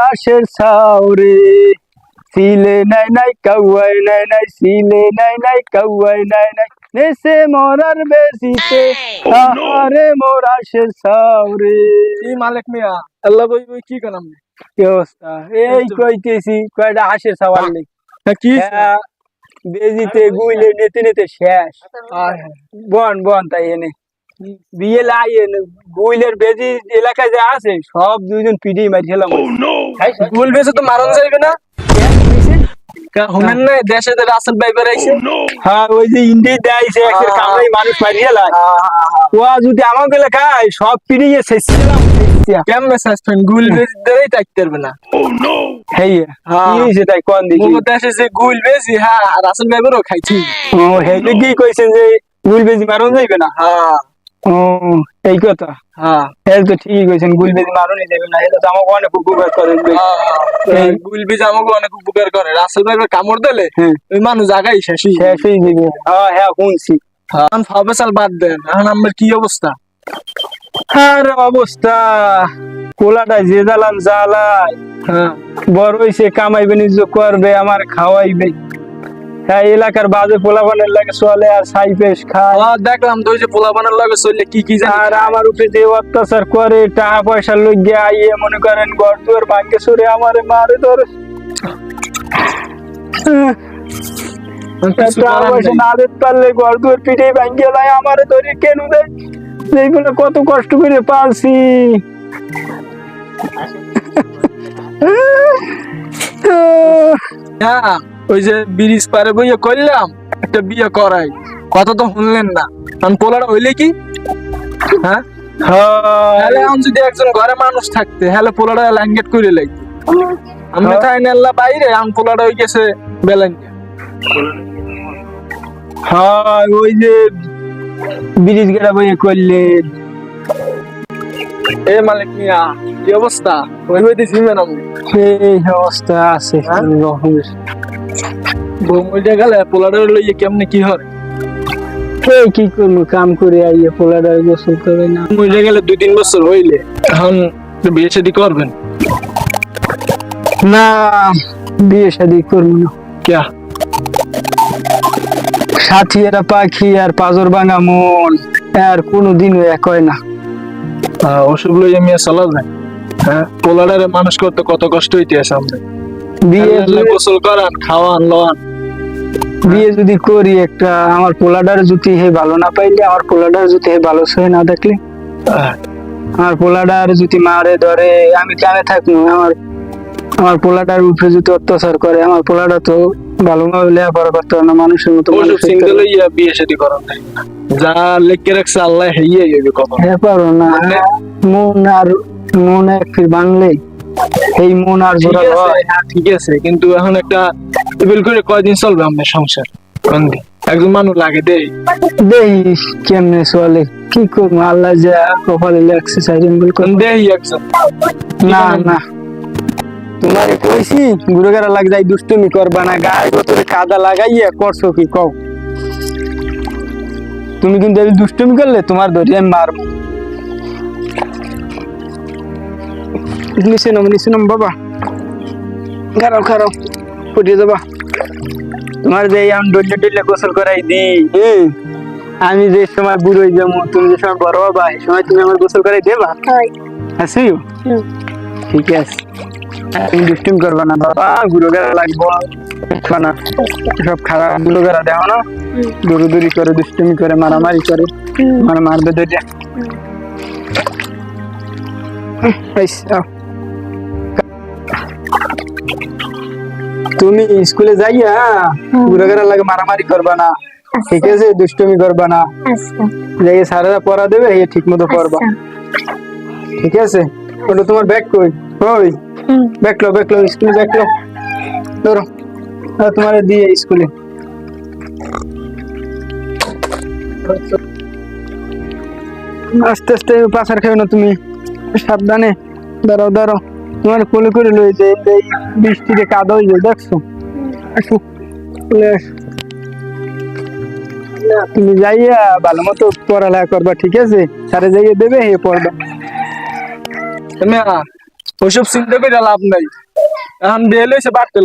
আশের ছাউরে সিলে নাই নাই কাউয়াই নাই নাই সিলে নাই নাই কাউয়াই নাই নাই নেসে মরার বেশিতে আহারে মোর আশের ছাউরে। কি মালিক মিয়া আল্লাহ বই বই কি করাম কি অবস্থা? এই কইতেছি কয়টা আশের ছাওয়ার নেই কি বেজিতে গুইলে নেতে নেতে শেষ। বন বন তাই এনে বিয়ে লাই গুইলের বেজি এলাকায় যে আছে সব দুইজন পিডি মারি খেলাম। গুল বেশে তো মারণ যাইবে না হুমেন না দেশে রাসেল ভাই বেড়াইছে। হ্যাঁ ওই যে ইন্ডিয়া দেয়ছে একটা কামড়াই মানুষ মারি খেলায় ও যদি আমাকে এলাকায় সব পিড়িয়ে শেষ খেলাম কেমন সাসপেন্ড গুল বেশি ধরেই থাকতে পারবে না। হেই কি হইছে তাই কোন দেখি মোর দেশে যে গুল বেশি হ্যাঁ রাসেল ভাই বেরো খাইছি। ও হেলে কি কইছেন যে গুল বেজি মারণ যাইবে না? হ্যাঁ ও এই কথা। হ্যাঁ এই তো ঠিকই কইছেন গুল বেজি মারণই যাবে না এটা তো আমাকে অনেক উপকার করে। এই গুল বেজি আমাকে অনেক উপকার করে রাসেল ভাই কামড় দিলে ওই মানুষ জায়গায় শেষই দিবে। হ্যাঁ হ্যাঁ শুনছি। এখন ফবেসাল বাদ দেন এখন আমার কি অবস্থা? আর অবস্থা কোলাটা যে জ্বালান জ্বালায় বড় হইছে কামাইবে নিজ করবে আমার খাওয়াইবে। হ্যাঁ এলাকার বাজে পোলাপানের লাগে চলে আর সাইপেশ খায়। দেখলাম তো ওই যে পোলাপানের লাগে চললে কি কি আর আমার উপরে যে অত্যাচার করে টাকা পয়সা লইগে আইয়ে মনে করেন ঘর দুয়ার ভাঙ্গে সরে আমারে মারে ধরে। টাকা পয়সা না দিতে পারলে ঘর দুয়ার পিঠে ভাঙ্গে লাই আমারে ধরে কেন দেয় এইগুলো কত কষ্ট করে পালছি। হ্যাঁ ওই যে ব্রিজ পারে বইয়ে করলাম একটা বিয়ে করাই কথা তো শুনলেন না কারণ পোলাটা হইলে কি হ্যাঁ এখন যদি একজন ঘরে মানুষ থাকতে হ্যালে পোলাটা ল্যাঙ্গেট করে লাগতো আমি তাই নেল্লা বাইরে এখন পোলাটা হয়ে গেছে বেলাঙ্গা। হ্যাঁ ওই যে ব্রিজ গেরা বইয়ে করলেন। এ মালিক মিয়া কি অবস্থা? ওই হইতে ছিলেন আপনি? এই অবস্থা আছে বউমইটা গেলে পোলাটা লইয়ে কেমনে কি হয়? কি করবো কাম করে আইয়ে পোলাটা গোসল করে না মইটা গেলে 2-3 বছর হইলে এখন বিয়ে শাদী করবেন না? বিয়ে শাদী করবো না। ক্যা? সাথী এরা পাখি আর পাজর ভাঙা মন আর কোনোদিনও এক হয় না। ওসব লইয়া মিয়া চলা যায়? হ্যাঁ পোলাটারে মানুষ করতে কত কষ্ট হইতে আছে আমাদের। বিয়ে গোসল করান খাওয়ান লওয়ান। বিয়ে যদি করি একটা আমার পোলাটার যদি হে ভালো না পাইলে আমার পোলাটার যদি হে ভালো সহে না দেখলে আমার পোলাটার যদি মারে ধরে আমি কেমনে থাকবো? আমার পোলাটার উপরে যদি অত্যাচার করে আমার পোলাটা তো ভালোভাবে লেখাপড়া করতে পারে না মানুষের মতো। বিয়ে শাদী করান যা লেখকে রাখছে আল্লাহ হেইয়ে যাবে কথা হ্যাঁ পারো না মন এক ফির বাংলে এই মন আর জোড়া হয়। ঠিক আছে কিন্তু এখন একটা টেবিল করে কয়দিন চলবে আমাদের সংসার? একজন মানুষ লাগে দেই কেমনে চলে কি করবো আল্লাহ যা কপালে লেখছে দেই একজন। না না তোমার কইছি গুড়েগাড়া লাগ যাই দুষ্টুমি করবা না গায়ে গোতরে কাদা লাগাইয়া করছো কি কও? তুমি কিন্তু দুষ্টুমি করলে তোমার ধরে আমি মারবো। নিচে নাম বাবা খারাপ ফুটিয়ে দেবা তোমার যে আমি ডলে গোসল করাই দি। আমি যে সময় বুড়ো হয়ে যাবো তুমি যে সময় বড় হবা এই সময় তুমি আমার গোসল করাই দেবা? আসিও ঠিক আছে তুমি দুষ্টুমি করবা না বাবা গুঁড়ো গাড়া লাগবো না সব খারাপ গুলো গাড়া দেখো না দৌড়ি করে দুষ্টুমি করে মারামারি করে মানে মারবে ধরে। তুমি স্কুলে যাইয়া ঘুরে ঘুরে লাগে মারামারি করবা না ঠিক আছে? দুষ্টুমি করবা না যাই স্যারেরা পড়া দেবে ঠিক মতো পড়বা ঠিক আছে? ওটা তোমার ব্যাগ কই? ওই ব্যাগ লো স্কুলে ব্যাগ লো ধরো তোমার দিয়ে স্কুলে আস্তে আস্তে পাশার খাবে না তুমি সাবধানে দাঁড়াও তোমার কোলে করে লই যে এই বৃষ্টিতে কাদা হয়ে যায় দেখছো? তুমি যাইয়া ভালো মতো পড়ালেখা করবা ঠিক আছে? স্যারে যাইয়ে দেবে পড়বা। ওইসব চিন্তা করে লাভ নাই। এখন বেল হয়েছে বাড়তে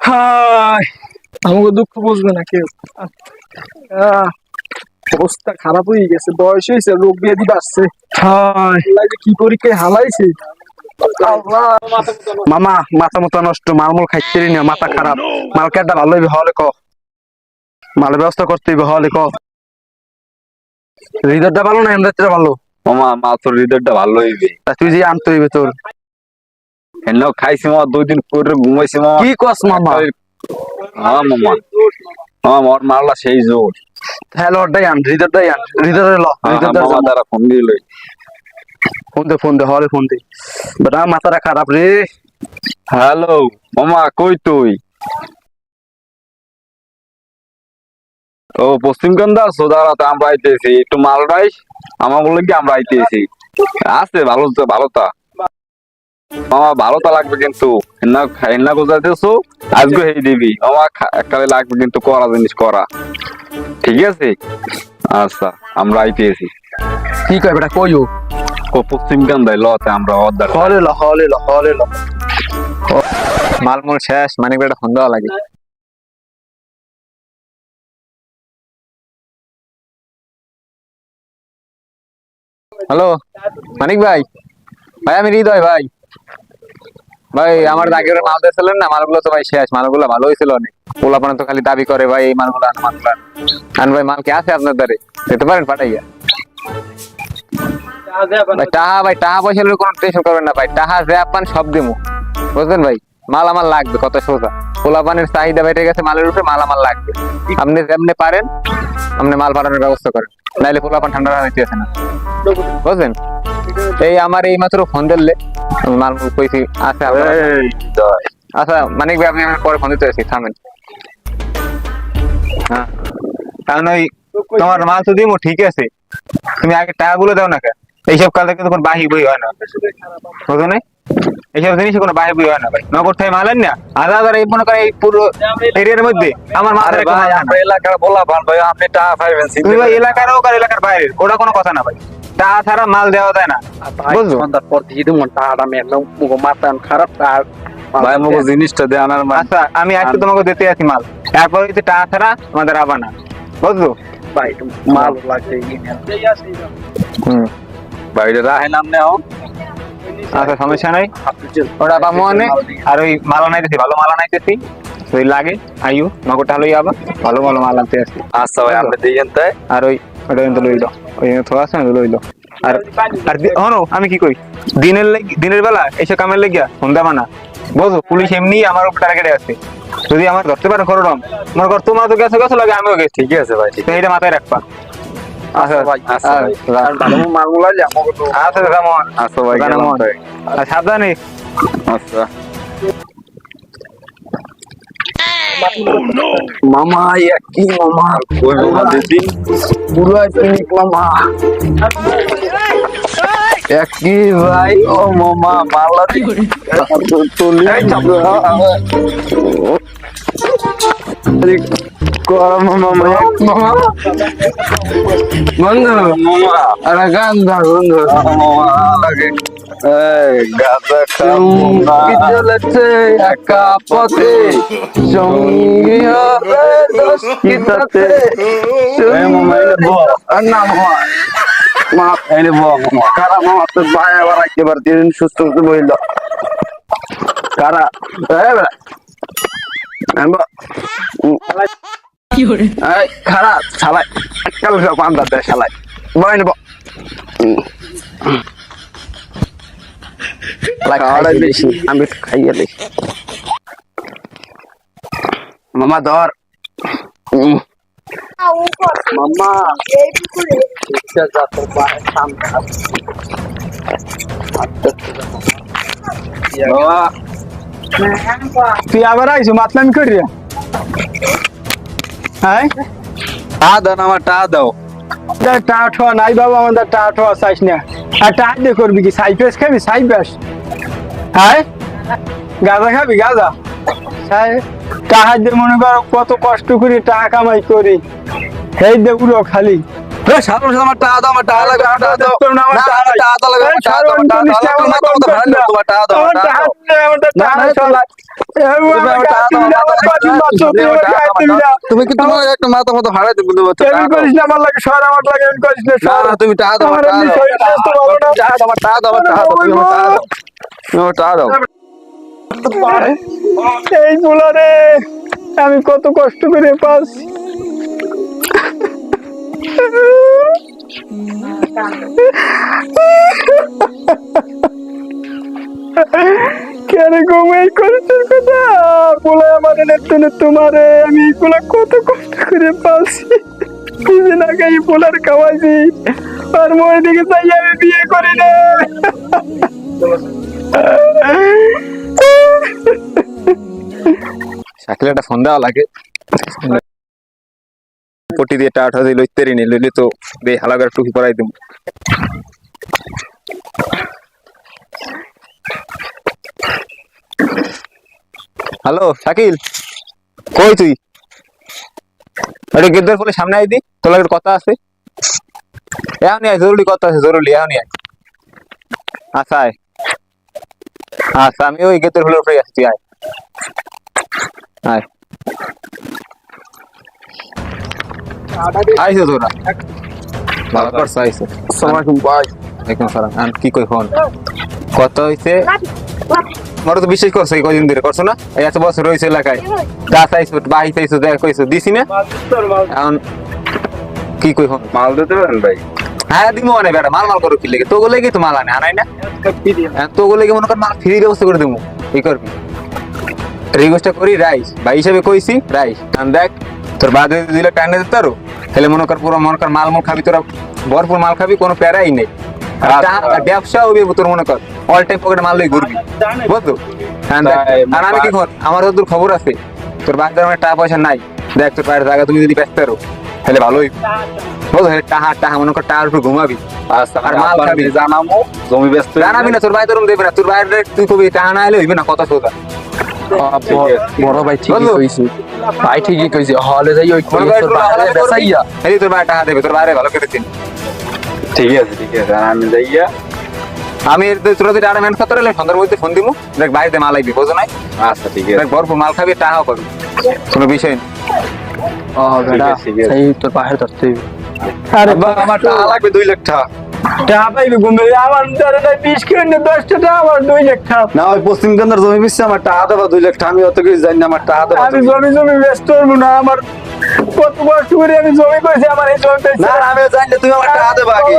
হায় আমাকে দুঃখ বুঝবে না কেউ। অবস্থা খারাপ হয়ে গেছে, বয়স হয়েছে, রোগ ব্যাধি বাড়ছে। হায় আল্লাহ যে কি পরীক্ষায় হালাইছে। মামা মাথা মতো নষ্ট, মালমূল খাইতে না, মাথা খারাপ। মাল কেটটা ভালো হইবে হলে ক, মালের ব্যবস্থা করতে হইবে হলে ক। হৃদয়টা ভালো না এমনিটা ভালো? মামা মা তোর হৃদয়টা ভালো হইবে। তা তুই যে আনতে হইবে তোর। এনে খাইছি মামা, 2 দিন পরে ঘুমাইছি মামা। কি কস মামা? হ্যাঁ মামা, ওর মারলা সেই জোর। হ্যালো ওটাই আন, হৃদয়টাই আন, হৃদয় ল, হৃদয়টা মামা দ্বারা ফোন দিল। ফোন দে হলে ফোন দে। বেটা মাথাটা খারাপ রে। হ্যালো মামা, কই তুই? ও পশ্চিমকান্দা আছো, দাঁড়াতে আমরা আইতেছি, একটু মাল রাইস। আমার বললে কি আমরা আইতেছি। আছে ভালো তো, ভালোটা মামা, ভালোটা লাগবে কিন্তু। হেন্না গোজাইতেছো আজকে হেই দিবি মামা, এককালে লাগবে কিন্তু, করা জিনিস করা, ঠিক আছে? আচ্ছা আমরা আইতেছি। কি কয় বেটা কইও? ও পশ্চিমকান্দায় লতে আমরা অর্ডার। হলে ল। মালমূল শেষ, মানিক বেটা ফোন দেওয়া লাগে। হ্যালো মানিক ভাই, ভাই আমি হৃদয় ভাই। ভাই আমার আগে মাল দিয়েছিলেন না, মালগুলো তো ভাই শেষ, মালগুলো ভালো হয়েছিল অনেক। পোলাপানা তো খালি দাবি করে ভাই এই মালগুলো আন, মালগুলো আন। ভাই মাল কি আছে আপনার দ্বারে? দিতে পারেন পাঠাইয়া? ভাই টাহা পয়সা কোনো টেনশন করবেন না ভাই, টাহা যে পান সব দিমু, বুঝলেন ভাই? মাল আমার লাগবে, কত সোজা। পোলাপানের চাহিদা বেড়ে গেছে মালের উপরে, মাল আমার লাগবে। আপনি যেমনি পারেন আপনি মাল পাঠানোর ব্যবস্থা করেন, নাইলে পোলাপান ঠান্ডা হইতে আছে না, বুঝলেন? এই আমার এই মাত্র ফোন দিলে মাল কইছি আছে। আচ্ছা মানিক ভাই, আপনি আমার পরে ফোন দিতে আসি, থামেন। হ্যাঁ কারণ ওই তোমার মাল তো দিমু ঠিক আছে, তুমি আগে টাকাগুলো দাও না। এইসব কাজে কিন্তু কোনো বাহি বই হয় না, বুঝো না? এইসব জিনিস কোনো বাহি বই হয় না ভাই। নগর থেকে মাল আন না, আলাদা এই মনে করে এই পুরো এরিয়ার মধ্যে আমার মাল এলাকার বলা ভাই, আপনি টাকা পাইবেন। তুমি ভাই এলাকার হোক আর এলাকার বাইরে, ওটা কোনো কথা না ভাই। টাকা ছাড়া মাল দেওয়া যায় না, বুঝছো? পর দিয়ে দেবো টাকাটা মেলাম, মাথা খারাপ। ভাই আমাকে জিনিসটা দে আনার। আচ্ছা আমি আজকে তোমাকে দিতে আছি মাল, এরপর যদি টাকা ছাড়া আমাদের আবা না, বুঝলো? ভাই মাল লাগছে। বাইরে রাখেন আপনি। আচ্ছা সমস্যা নাই, ওটা পাবো অনেক। আর ওই মাল আনাইতেছি, ভালো মাল আনাইতেছি, ওই লাগে আইউ নগরটা হলোই আবার ভালো ভালো মাল আনতে আসি। আচ্ছা ভাই আপনি দিয়েন তাই। আর ওটা কিন্তু লইল, ওই থোয়া আছে না লইল। আর আর হনো আমি কি কই, দিনের বেলা এসে কামের লেগিয়া ফোন দেবা না, বুঝো? পুলিশ এমনি আমার উপর টার্গেটে আছে, যদি আমার ধরতে পারেন করোরম মনে কর, তোমার তো গেছো লাগে, আমিও গেছি। ঠিক আছে ভাই, ঠিক এটা মাথায় রাখবা। আচ্ছা ভাই, আচ্ছা ভাই। মালগুলো আচ্ছা কেমন? আচ্ছা ভাই, কেমন? গেলাম তাই। আর সাবধানে। আচ্ছা মামা কি মামা ওই মামা দিদি বুড়ো ক্লিনিক মামা কি ভাই? ও মামা মালা মামা বন্ধু মামা আরে গান ধর বন্ধু। গাঁজা কি চলেছে একা পথে, সঙ্গী হবে দোস্তি সাথে। না মামা মা এনে মামা কারা মামা তোর ভাই আবার একেবার দিন সুস্থ হতে বইল কারা খারাপ শালাই কাল পান্ডা দেয় শালাই বয় নেব বেশি আমি খাইয়ে দিই মামা ধর মামা তুই আবার আইসো মাতলামি করি হ্যাঁ টা দেন আমার টা দাও। টা ঠোয়া নাই বাবা, আমাদের টা ঠোয়া চাইস না। আর টা দিয়ে করবি কি? সাইপেস খাবি? সাইপেস হ্যাঁ গাঁজা খাবি? গাঁজা টাকা দিয়ে মনে করো কত কষ্ট করি টাকা কামাই করি, সেই দে উড়ো খালি সাধারণ আমার টাকা দাও, আমার টাকা লাগবে, আমার টাকা দাও। না, আমার না, টাকা আমার টাকা দাও লাগবে, আমার টাকা দাও, আমার টাকা দাও, আমার টাকা দাও, তোমার ভাড়া দাও, তোমার টাকা দাও, আমার টাকা দাও। না, না, তুমি কি তোমার একটা মাথা মতো ভাড়া দেবো দেবো তো টাকা দাও। না, তুমি টাকা দাও, আমার টাকা দাও, টাকা দাও, আমার টাকা দাও, আমার টাকা দাও, তুমি আমার টাকা দাও, তুমি আমার টাকা দাও। এই গুলারে আমি কত কষ্ট করে পাচ্ছি। কেন ঘুমাই করেছিস কথা বলে আমার নেতনে তোমারে আমি এগুলা কত কষ্ট করে পাচ্ছি। কিছুদিন আগে এই পোলার খাওয়াইছি আর মই দিকে চাই আমি বিয়ে করি না। শাকিলে একটা ফোন দেওয়া লাগে, পটি দিয়ে টাটা দিয়ে লইতে নি লইলে তো বে হালাগার টুপি পরাই দেব। হ্যালো শাকিল, কই তুই? আরে গেদ্দার ফলে সামনে আই দি, তোর লাগে কথা আছে। এখনই আয়, জরুরি কথা আছে, জরুরি এখনই আয়। আচ্ছা আয়, আচ্ছা আমি ওই গেদ্দার ফলে উঠে আসছি, আয় আয়। আইসো তোরা, ভালো করছো আইসো। আসসালামু ভাই। ওয়ালাইকুম আসসালাম। আর কি কই ফোন কথা হইছে? মোরা তো বিশ্বাস করছো এই কদিন ধরে, করছো না? এই এত বছর রয়েছে এলাকায়, গাছ আইসো, বাহিত আইসো, দেখা কইছো, দিছি না? এখন কি কই ফোন? মাল দিতে পারেন ভাই? হ্যাঁ দিমো মানে বেটা, মাল মাল করো কি লেগে? তোগুলো লেগে তো মাল আনে, আনাই না? তোগুলো লেগে মনে কর মাল ফ্রি ব্যবস্থা করে দেবো, কি করবি? রিকোয়েস্টটা করি রাইস ভাই হিসাবে কইছি, রাইস কারণ দেখ তোর বাদে দিলে টাইনে দিতে পারো, তাহলে মনে কর পুরো মনে কর মাল মুল খাবি, তোরা ভরপুর মাল খাবি, কোনো প্যারাই নেই। ব্যবসা হবে তোর মনে কর অল টাইম পকেটে মাল লই ঘুরবি, বুঝলো? হ্যাঁ দেখ, আর আমি কি কর, আমার যতদূর খবর আছে তোর বাচ্চার আমার টাকা পয়সা নাই, দেখ তোর পায়ের জায়গা তুমি যদি ব্যস্ত পারো তাহলে ভালোই, বুঝলো? টাহা টাহা মনে কর টাকার উপর ঘুমাবি আর মাল খাবি। জানাবো জমি ব্যস্ত জানাবি না, তোর ভাই তোর দেবে না, তোর বাইরে তুই কবি টাকা না এলে হইবে না, কত সোজা। বড় ভাই ঠিকই কইছে, ভাই ঠিকই কইছে, হলে যাই ওই তোর বাইরে বেসাইয়া এই তোর বাইরে টাকা দেবে, তোর বাইরে ভালো করে চিনি। ঠিক আছে ঠিক আছে, আর আমি যাইয়া আমি তোরা যদি আড়া ম্যান খাতে হলে সন্ধ্যার মধ্যে ফোন দিবো, দেখ বাড়িতে মাল আইবি, বোঝো নাই? আচ্ছা ঠিক আছে দেখ ভরপুর মাল খাবি, টাকাও করবি, কোনো বিষয় নেই। ও বেটা ঠিক আছে। এই তোর পাশে ধরতে হইবে। আরে আব্বা, আমার টাকা লাগবে 2 লাখ টাকা। টাকা পাইবি ঘুমে আমার দ্বারা 20 কিলো 10টা টাকা আমার 2 লাখ টাকা। না ওই পশ্চিম কান্দার জমি বেচছে, আমার টাকা দেবা 2 লাখ টাকা। আমি অত কিছু জানি না, আমার টাকা দেবা আমি তুমি। জমি ব্যস্ত হবো না, আমার কত কষ্ট করে আমি জমি করেছি, আমার এই জমি পেয়েছি। না আমি জানি না, তুমি আমার টাকা দেবা আগে।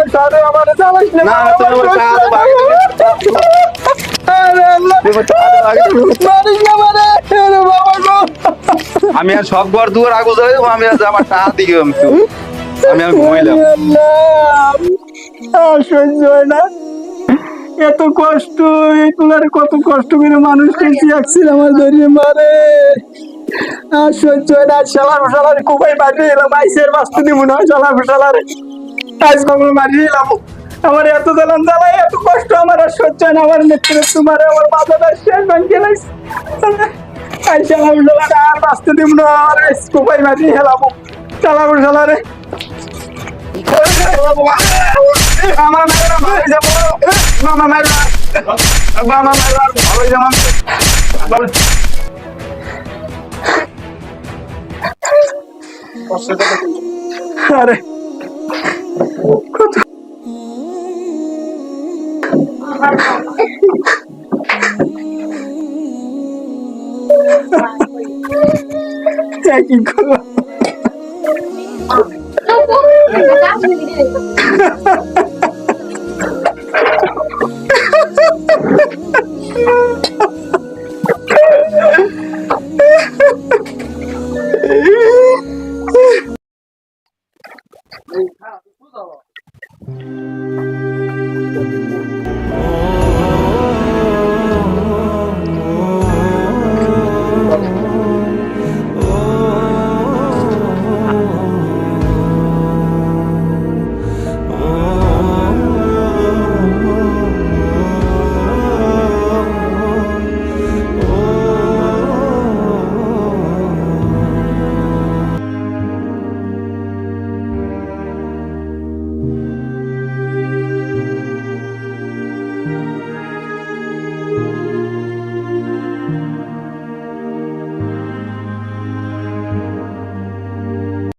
আমার চালাইস না, না তুমি আমার টাকা দেবা আগে। আরে আল্লাহ, তুমি আমার টাকা দেবা আগে। মারিস না আমারে, আরে বাবা গো। আমি আর সব ঘর দুয়ার আগুন জ্বালাই দেবো, আমি আর আমার টাকা দিয়ে আমি ঘুমাইলাম। আরে আল্লাহ, আর সহ্য হয় না এত কষ্ট, এগুলার কত কষ্ট করে মানুষ কেছি আসছিল আমার ধরে মারে, আর সহ্য হয় না। শালার কোপাই মারিয়ে এলাম, আইসের বাস্তু দিব না, শালার আজ কখনো মারিয়ে এলাম। আমার এত জ্বালান জ্বালাই, এত কষ্ট আমার আর সহ্য হয় না। আমার নেত্রে তোমার আমার মাথাটা শেষ ভাঙিয়ে লাইছে, আর শালার আর বাস্তু দিব না, আর কোপাই মারিয়ে এলাম শালারে। আমার মেয়েরা ভালো যাবো, মামা মেয়েরা ভালো যাবো। আরে কত কি করলাম,